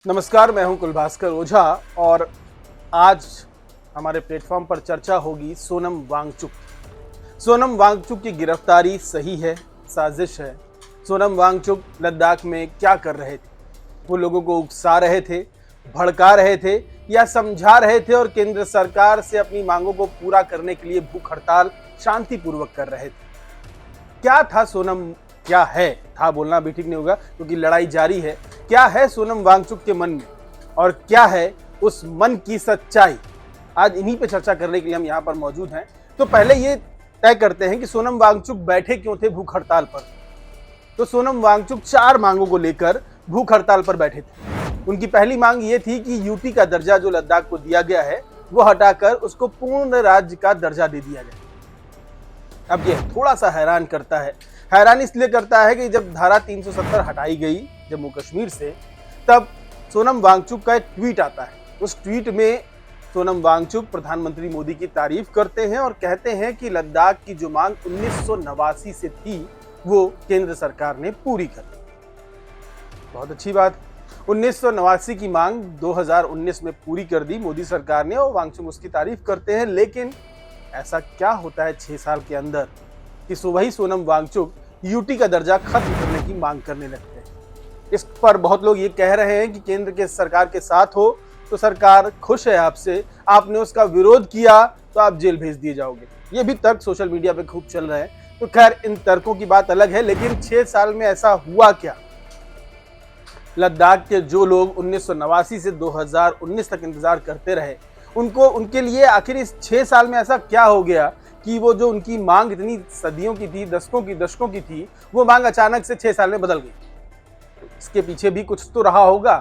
नमस्कार, मैं हूं कुलभास्कर ओझा और आज हमारे प्लेटफॉर्म पर चर्चा होगी सोनम वांगचुक। सोनम वांगचुक की गिरफ्तारी सही है, साजिश है। सोनम वांगचुक लद्दाख में क्या कर रहे थे? वो लोगों को उकसा रहे थे, भड़का रहे थे या समझा रहे थे और केंद्र सरकार से अपनी मांगों को पूरा करने के लिए भूख हड़ताल शांतिपूर्वक कर रहे थे? क्या था सोनम, क्या है, था बोलना भी ठीक नहीं होगा क्योंकि लड़ाई जारी है। क्या है सोनम वांगचुक के मन में और क्या है उस मन की सच्चाई? आज इन्हीं पे चर्चा करने के लिए हम यहाँ पर मौजूद हैं। तो पहले ये तय करते हैं कि सोनम वांगचुक बैठे क्यों थे भूख हड़ताल पर। तो सोनम वांगचुक 4 मांगों को लेकर भूख हड़ताल पर बैठे थे। उनकी पहली मांग ये थी कि यूटी का दर्जा जो लद्दाख को दिया गया है वो हटाकर उसको पूर्ण राज्य का दर्जा दे दिया जाए। अब ये थोड़ा सा हैरान करता है। हैरान इसलिए करता है कि जब धारा 370 हटाई गई जम्मू कश्मीर से, तब सोनम वांगचुक का एक ट्वीट आता है। उस ट्वीट में सोनम वांगचुक प्रधानमंत्री मोदी की तारीफ करते हैं और कहते हैं कि लद्दाख की जो मांग 1989 से थी वो केंद्र सरकार ने पूरी कर दी। बहुत अच्छी बात। 1989 की मांग 2019 में पूरी कर दी मोदी सरकार ने और वांगचुक उसकी तारीफ करते हैं। लेकिन ऐसा क्या होता है 6 साल के अंदर कि वही सोनम वांगचुक यूटी का दर्जा खत्म करने की मांग करने लगते हैं? इस पर बहुत लोग ये कह रहे हैं कि केंद्र के सरकार के साथ हो तो सरकार खुश है आपसे, आपने उसका विरोध किया तो आप जेल भेज दिए जाओगे। ये भी तर्क सोशल मीडिया पे खूब चल रहे हैं। तो खैर, इन तर्कों की बात अलग है। लेकिन 6 साल में ऐसा हुआ क्या? लद्दाख के जो लोग 1989 से 2019 तक इंतजार करते रहे, उनके लिए आखिर इस 6 साल में ऐसा क्या हो गया कि वो जो उनकी मांग इतनी सदियों की थी, दशकों की थी, वो मांग अचानक से 6 साल में बदल गई? इसके पीछे भी कुछ तो रहा होगा।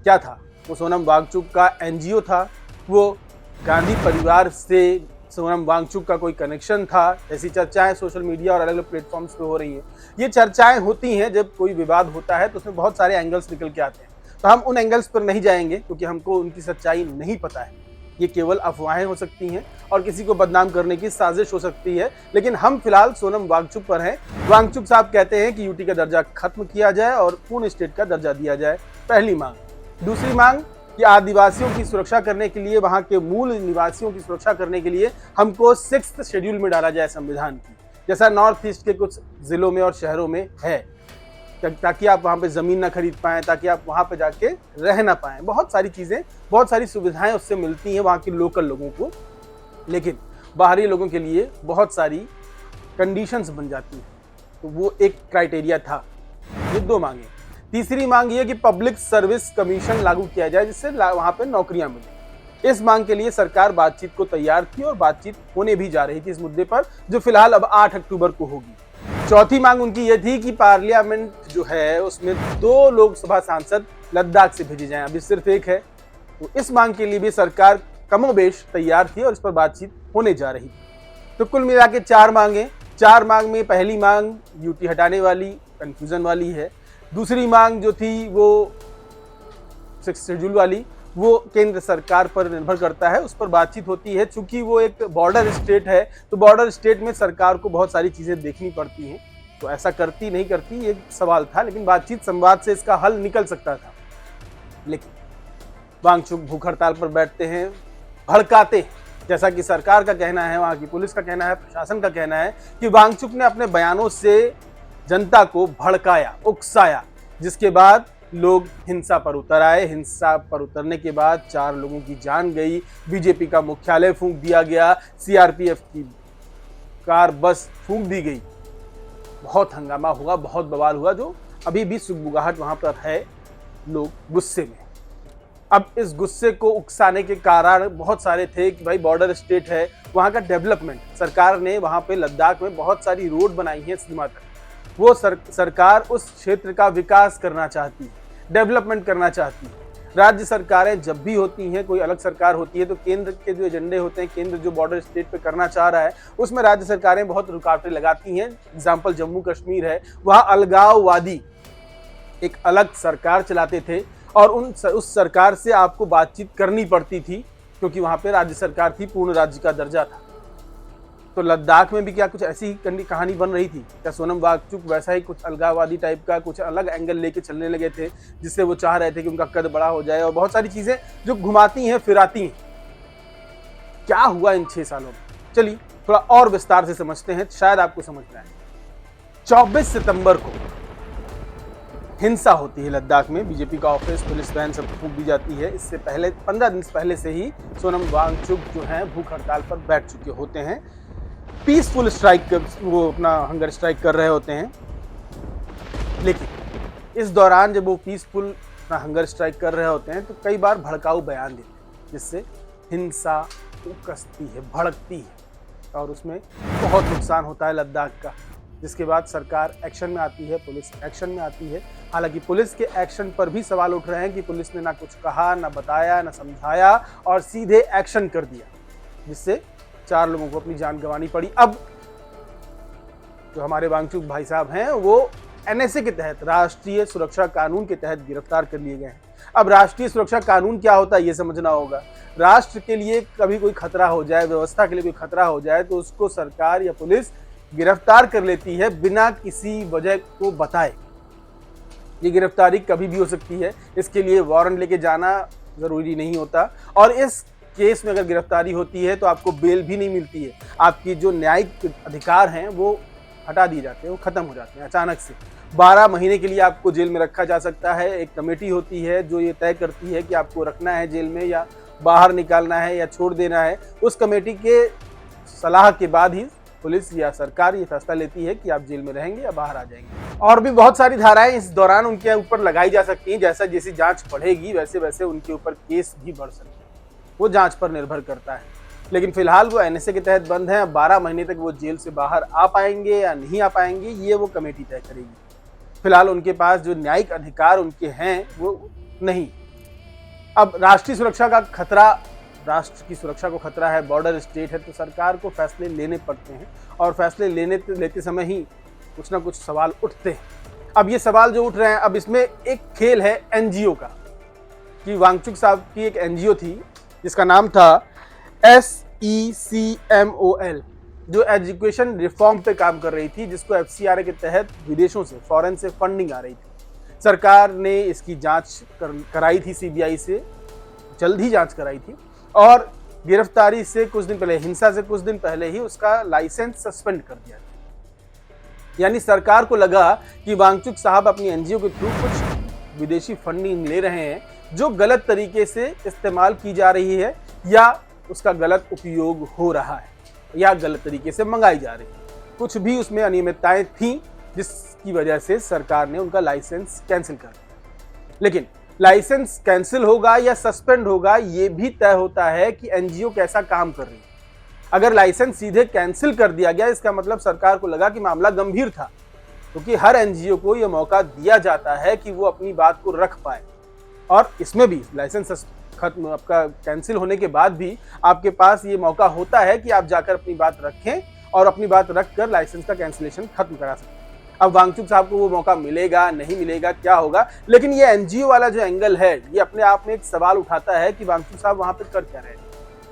क्या था? वो सोनम वांगचुक का एनजीओ था, वो गांधी परिवार से सोनम वांगचुक का कोई कनेक्शन था। ऐसी चर्चाएं सोशल मीडिया और अलग अलग प्लेटफॉर्म्स पे हो रही हैं। ये चर्चाएं होती हैं जब कोई विवाद होता है तो उसमें बहुत सारे एंगल्स निकल के आते हैं। तो हम उन एंगल्स पर नहीं जाएंगे क्योंकि हमको उनकी सच्चाई नहीं पता है। ये केवल अफवाहें हो सकती हैं और किसी को बदनाम करने की साजिश हो सकती है। लेकिन हम फिलहाल सोनम वांगचुक पर हैं। वांगचुक साहब कहते हैं कि यूटी का दर्जा खत्म किया जाए और पूर्ण स्टेट का दर्जा दिया जाए, पहली मांग। दूसरी मांग कि आदिवासियों की सुरक्षा करने के लिए, वहां के मूल निवासियों की सुरक्षा करने के लिए हमको 6th शेड्यूल में डाला जाए संविधान की, जैसा नॉर्थ ईस्ट के कुछ जिलों में और शहरों में है, ताकि आप वहाँ पे ज़मीन ना खरीद पाएँ, ताकि आप वहाँ पे जाके रह ना पाएँ। बहुत सारी चीज़ें, बहुत सारी सुविधाएं उससे मिलती हैं वहाँ के लोकल लोगों को। लेकिन बाहरी लोगों के लिए बहुत सारी कंडीशंस बन जाती हैं। तो वो एक क्राइटेरिया था। ये 2 मांगे। तीसरी मांग ये कि पब्लिक सर्विस कमीशन लागू किया जाए जिससे वहाँ पे नौकरियाँ मिलें। इस मांग के लिए सरकार बातचीत को तैयार थी और बातचीत होने भी जा रही थी इस मुद्दे पर, जो फिलहाल अब 8 अक्टूबर को होगी। चौथी मांग उनकी ये थी कि पार्लियामेंट जो है उसमें 2 लोकसभा सांसद लद्दाख से भेजे जाएं, अभी सिर्फ 1 है। तो इस मांग के लिए भी सरकार कमोबेश तैयार थी और इस पर बातचीत होने जा रही थी। तो कुल मिला के 4 मांगे। 4 मांग में पहली मांग यूटी हटाने वाली, कंफ्यूजन वाली है। दूसरी मांग जो थी वो 6th शेड्यूल वाली, वो केंद्र सरकार पर निर्भर करता है, उस पर बातचीत होती है। चूंकि वो एक बॉर्डर स्टेट है तो बॉर्डर स्टेट में सरकार को बहुत सारी चीज़ें देखनी पड़ती हैं। तो ऐसा करती नहीं करती ये सवाल था, लेकिन बातचीत संवाद से इसका हल निकल सकता था। लेकिन वांगचुक भूख हड़ताल पर बैठते हैं, भड़काते हैं, जैसा कि सरकार का कहना है, वहाँ की पुलिस का कहना है, प्रशासन का कहना है कि वांगचुक ने अपने बयानों से जनता को भड़काया, उकसाया, जिसके बाद लोग हिंसा पर उतर आए। हिंसा पर उतरने के बाद 4 लोगों की जान गई, बीजेपी का मुख्यालय फूंक दिया गया, सीआरपीएफ की कार बस फूंक दी गई। बहुत हंगामा हुआ, बहुत बवाल हुआ, जो अभी भी सुगबुगाहट वहां पर है, लोग गुस्से में। अब इस गुस्से को उकसाने के कारण बहुत सारे थे कि भाई बॉर्डर स्टेट है, वहां का डेवलपमेंट, सरकार ने वहां पे लद्दाख में बहुत सारी रोड बनाई है सीमा तक। वो सरकार उस क्षेत्र का विकास करना चाहती है, डेवलपमेंट करना चाहती है। राज्य सरकारें जब भी होती हैं, कोई अलग सरकार होती है, तो केंद्र के जो एजेंडे होते हैं, केंद्र जो बॉर्डर स्टेट पे करना चाह रहा है, उसमें राज्य सरकारें बहुत रुकावटें लगाती हैं। एग्जाम्पल जम्मू कश्मीर है, वहाँ अलगाववादी एक अलग सरकार चलाते थे और उस सरकार से आपको बातचीत करनी पड़ती थी क्योंकि वहाँ पे राज्य सरकार थी, पूर्ण राज्य का दर्जा था। तो लद्दाख में भी क्या कुछ ऐसी ही कहानी बन रही थी क्या? सोनम वांगचुक वैसा ही कुछ अलगाववादी टाइप का कुछ अलग एंगल लेके चलने लगे थे, जिससे वो चाह रहे थे कि उनका कद बड़ा हो जाए और बहुत सारी चीजें जो घुमाती हैं फिराती हैं। क्या हुआ इन 6 सालों में? चलिए थोड़ा और विस्तार से समझते हैं, शायद आपको समझ में आए। 24 सितंबर को हिंसा होती है लद्दाख में, बीजेपी का ऑफिस, पुलिस वैन सब फूंक दी जाती है। इससे पहले 15 दिन पहले से ही सोनम वांगचुक जो हैं भूख हड़ताल पर बैठ चुके होते हैं, पीसफुल स्ट्राइक वो अपना हंगर स्ट्राइक कर रहे होते हैं। लेकिन इस दौरान जब वो पीसफुल अपना हंगर स्ट्राइक कर रहे होते हैं तो कई बार भड़काऊ बयान देते हैं, जिससे हिंसा उकसती है, भड़कती है और उसमें बहुत नुकसान होता है लद्दाख का। जिसके बाद सरकार एक्शन में आती है, पुलिस एक्शन में आती है। हालांकि पुलिस के एक्शन पर भी सवाल उठ रहे हैं कि पुलिस ने ना कुछ कहा, ना बताया, ना समझाया और सीधे एक्शन कर दिया, जिससे 4 लोगों को अपनी जान गंवानी पड़ी। अब जो हमारे वांगचुक भाई साहब हैं वो एनएसए के तहत, राष्ट्रीय सुरक्षा कानून के तहत गिरफ्तार कर लिए गए हैं। अब राष्ट्रीय सुरक्षा कानून क्या होता है ये समझना होगा। राष्ट्र के लिए कभी कोई खतरा हो जाए, व्यवस्था के लिए कोई खतरा हो जाए तो उसको सरकार या पुलिस गिरफ्तार कर लेती है बिना किसी वजह को बताए। ये गिरफ्तारी कभी भी हो सकती है, इसके लिए वारंट लेके जाना जरूरी नहीं होता। और इस केस में अगर गिरफ्तारी होती है तो आपको बेल भी नहीं मिलती है, आपकी जो न्यायिक अधिकार हैं वो हटा दिए जाते हैं, वो खत्म हो जाते हैं अचानक से। 12 महीने के लिए आपको जेल में रखा जा सकता है। एक कमेटी होती है जो ये तय करती है कि आपको रखना है जेल में या बाहर निकालना है या छोड़ देना है। उस कमेटी के सलाह के बाद ही पुलिस या सरकार ये फैसला लेती है कि आप जेल में रहेंगे या बाहर आ जाएंगे। और भी बहुत सारी धाराएं इस दौरान उनके ऊपर लगाई जा सकती हैं। जैसा जैसी जांच बढ़ेगी वैसे वैसे उनके ऊपर केस भी बढ़ सकते हैं, वो जांच पर निर्भर करता है। लेकिन फिलहाल वो एनएसए के तहत बंद हैं। 12 महीने तक वो जेल से बाहर आ पाएंगे या नहीं आ पाएंगे ये वो कमेटी तय करेगी। फिलहाल उनके पास जो न्यायिक अधिकार उनके हैं वो नहीं। अब राष्ट्रीय सुरक्षा का खतरा, राष्ट्र की सुरक्षा को खतरा है, बॉर्डर स्टेट है, तो सरकार को फैसले लेने पड़ते हैं और फैसले लेते समय ही कुछ ना कुछ सवाल उठते हैं। अब ये सवाल जो उठ रहे हैं, अब इसमें एक खेल है एनजीओ का, कि वांगचुक साहब की एक एनजीओ थी जिसका नाम था SECMOL, जो एजुकेशन रिफॉर्म पे काम कर रही थी, जिसको FCRA के तहत विदेशों से, फॉरेन से फंडिंग आ रही थी। सरकार ने इसकी जांच कराई थी CBI से, जल्द ही जांच कराई थी और गिरफ्तारी से कुछ दिन पहले, हिंसा से कुछ दिन पहले ही उसका लाइसेंस सस्पेंड कर दिया था। यानी सरकार को लगा कि वांगचुक साहब अपनी एनजीओ के थ्रू कुछ विदेशी फंडिंग ले रहे हैं जो गलत तरीके से इस्तेमाल की जा रही है या उसका गलत उपयोग हो रहा है या गलत तरीके से मंगाई जा रही है। कुछ भी उसमें अनियमितताएं थीं जिसकी वजह से सरकार ने उनका लाइसेंस कैंसिल कर दिया। लेकिन लाइसेंस कैंसिल होगा या सस्पेंड होगा ये भी तय होता है कि एनजीओ कैसा काम कर रही है। अगर लाइसेंस सीधे कैंसिल कर दिया गया, इसका मतलब सरकार को लगा कि मामला गंभीर था, क्योंकि हर एनजीओ को यह मौका दिया जाता है कि वो अपनी बात को रख पाए। और इसमें भी लाइसेंस खत्म, आपका कैंसिल होने के बाद भी आपके पास ये मौका होता है कि आप जाकर अपनी बात रखें और अपनी बात रखकर लाइसेंस का कैंसिलेशन खत्म करा सकते हैं। अब वांगचुक साहब को वो मौका मिलेगा, नहीं मिलेगा, क्या होगा? लेकिन ये एनजीओ वाला जो एंगल है ये अपने आप में एक सवाल उठाता है कि वांगचुक साहब वहां पर कर क्या रहे थे?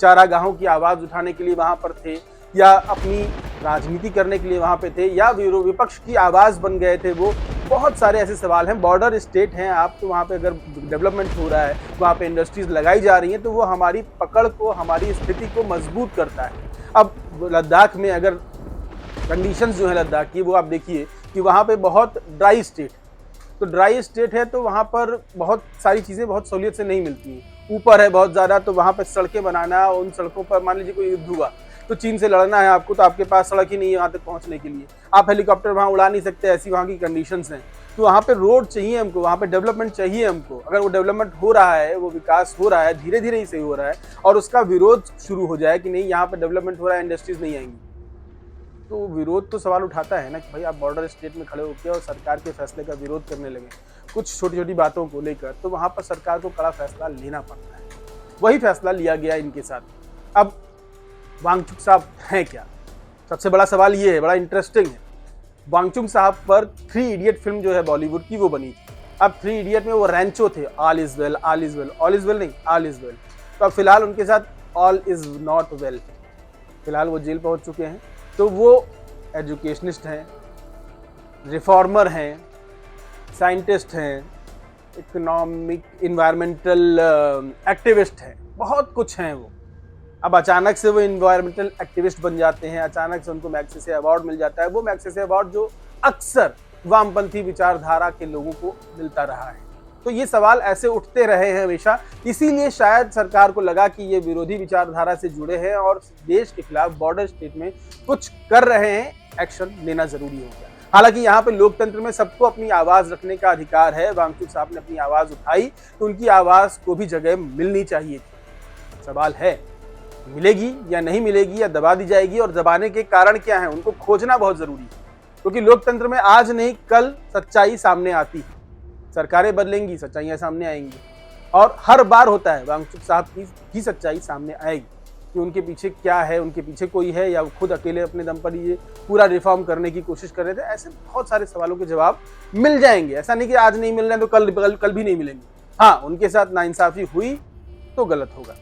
चारागाहों की आवाज उठाने के लिए वहां पर थे या अपनी राजनीति करने के लिए वहां पे थे या विपक्ष की आवाज बन गए थे? वो बहुत सारे ऐसे सवाल हैं। बॉर्डर स्टेट हैं आप, तो वहाँ पे अगर डेवलपमेंट हो रहा है, वहाँ पे इंडस्ट्रीज लगाई जा रही हैं, तो वो हमारी पकड़ को, हमारी स्थिति को मजबूत करता है। अब लद्दाख में अगर कंडीशंस जो है लद्दाख की, वो आप देखिए कि वहाँ पे बहुत ड्राई स्टेट, तो ड्राई स्टेट है तो वहाँ पर बहुत सारी चीज़ें बहुत सहूलियत से नहीं मिलती हैं। ऊपर है बहुत ज़्यादा, तो वहाँ पे सड़कें बनाना, उन सड़कों पर मान लीजिए कोई युद्ध हुआ तो चीन से लड़ना है आपको, तो आपके पास सड़क ही नहीं है वहाँ तक पहुँचने के लिए, आप हेलीकॉप्टर वहाँ उड़ा नहीं सकते, ऐसी वहाँ की कंडीशंस हैं। तो वहाँ पे रोड चाहिए हमको, वहाँ पे डेवलपमेंट चाहिए हमको। अगर वो डेवलपमेंट हो रहा है, वो विकास हो रहा है, धीरे धीरे ही सही हो रहा है, और उसका विरोध शुरू हो जाए कि नहीं यहाँ पे डेवलपमेंट हो रहा है, इंडस्ट्रीज नहीं आएंगी, तो विरोध तो सवाल उठाता है ना कि भाई आप बॉर्डर स्टेट में खड़े होकर और सरकार के फैसले का विरोध करने लगे कुछ छोटी छोटी बातों को लेकर, तो वहाँ पर सरकार को कड़ा फैसला लेना पड़ता है। वही फैसला लिया गया इनके साथ। अब वांगचुक साहब हैं क्या? सबसे बड़ा सवाल ये है, बड़ा इंटरेस्टिंग है। वांगचुक साहब पर 3 इडियट फिल्म जो है बॉलीवुड की, वो बनी थी। अब 3 इडियट में वो रैंचो थे, all is well, all is well, all is well नहीं, ऑल इज वेल। तो अब फिलहाल उनके साथ ऑल इज नॉट वेल। फिलहाल वो जेल पहुंच चुके हैं तो वो एजुकेशनिस्ट हैं, रिफॉर्मर हैं, साइंटिस्ट हैं, इकोनॉमिक इन्वायरमेंटल एक्टिविस्ट हैं, बहुत कुछ हैं वो। अब अचानक से वो इन्वायरमेंटल एक्टिविस्ट बन जाते हैं, अचानक से उनको मैग्सेसे अवार्ड मिल जाता है। वो मैग्सेसे अवार्ड जो अक्सर वामपंथी विचारधारा के लोगों को मिलता रहा है। तो ये सवाल ऐसे उठते रहे हैं हमेशा, इसीलिए शायद सरकार को लगा कि ये विरोधी विचारधारा से जुड़े हैं और देश के खिलाफ बॉर्डर स्टेट में कुछ कर रहे हैं, एक्शन लेना जरूरी हो गया। हालांकि यहाँ पे लोकतंत्र में सबको अपनी आवाज रखने का अधिकार है। वांगचुक साहब ने अपनी आवाज उठाई तो उनकी आवाज को भी जगह मिलनी चाहिए थी। सवाल है मिलेगी या नहीं मिलेगी, या दबा दी जाएगी, और दबाने के कारण क्या है उनको खोजना बहुत जरूरी है। क्योंकि लोकतंत्र में आज नहीं कल सच्चाई सामने आती है। सरकारें बदलेंगी, सच्चाइयां सामने आएंगी, और हर बार होता है वांगचुक साहब की ही सच्चाई सामने आएगी कि उनके पीछे क्या है, उनके पीछे कोई है, या वो खुद अकेले अपने दम पर ये पूरा रिफॉर्म करने की कोशिश कर रहे थे। ऐसे बहुत सारे सवालों के जवाब मिल जाएंगे। ऐसा नहीं कि आज नहीं मिल रहे हैं तो कल भी नहीं मिलेंगे। हाँ, उनके साथ नाइंसाफी हुई तो गलत होगा।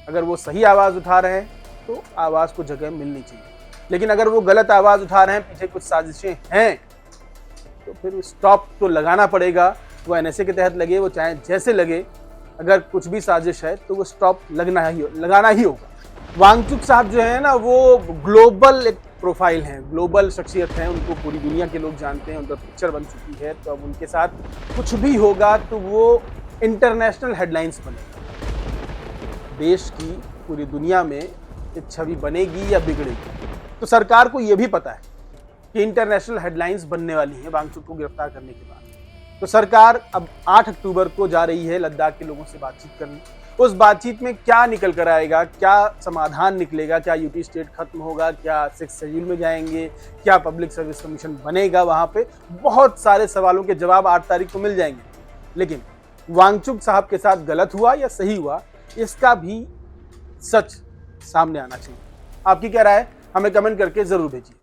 अगर वो सही आवाज उठा रहे हैं तो आवाज को जगह मिलनी चाहिए, लेकिन अगर वो गलत आवाज उठा रहे हैं, पीछे कुछ साजिशें हैं, तो फिर स्टॉप तो लगाना पड़ेगा। वो एनएसए के तहत लगे, वो चाहे जैसे लगे, अगर कुछ भी साजिश है तो वो स्टॉप लगाना ही होगा। वांगचुक साहब जो है ना, वो ग्लोबल एक प्रोफाइल हैं, ग्लोबल शख्सियत हैं, उनको पूरी दुनिया के लोग जानते हैं, उनका पिक्चर बन चुकी है। तो अब उनके साथ कुछ भी होगा तो वो इंटरनेशनल हेडलाइंस बनेगा, देश की पूरी दुनिया में एक छवि बनेगी या बिगड़ेगी। तो सरकार को यह भी पता है कि इंटरनेशनल हेडलाइंस बनने वाली हैं वांगचुक को गिरफ्तार करने के बाद। तो सरकार अब 8 अक्टूबर को जा रही है लद्दाख के लोगों से बातचीत करने। उस बातचीत में क्या निकल कर आएगा, क्या समाधान निकलेगा, क्या यूटी स्टेट खत्म होगा, क्या 6 शेड्यूल में जाएंगे, क्या पब्लिक सर्विस कमीशन बनेगा, वहां पे बहुत सारे सवालों के जवाब 8 तारीख को मिल जाएंगे। लेकिन वांगचुक साहब के साथ गलत हुआ या सही हुआ, इसका भी सच सामने आना चाहिए। आपकी क्या राय है, हमें कमेंट करके जरूर भेजिए।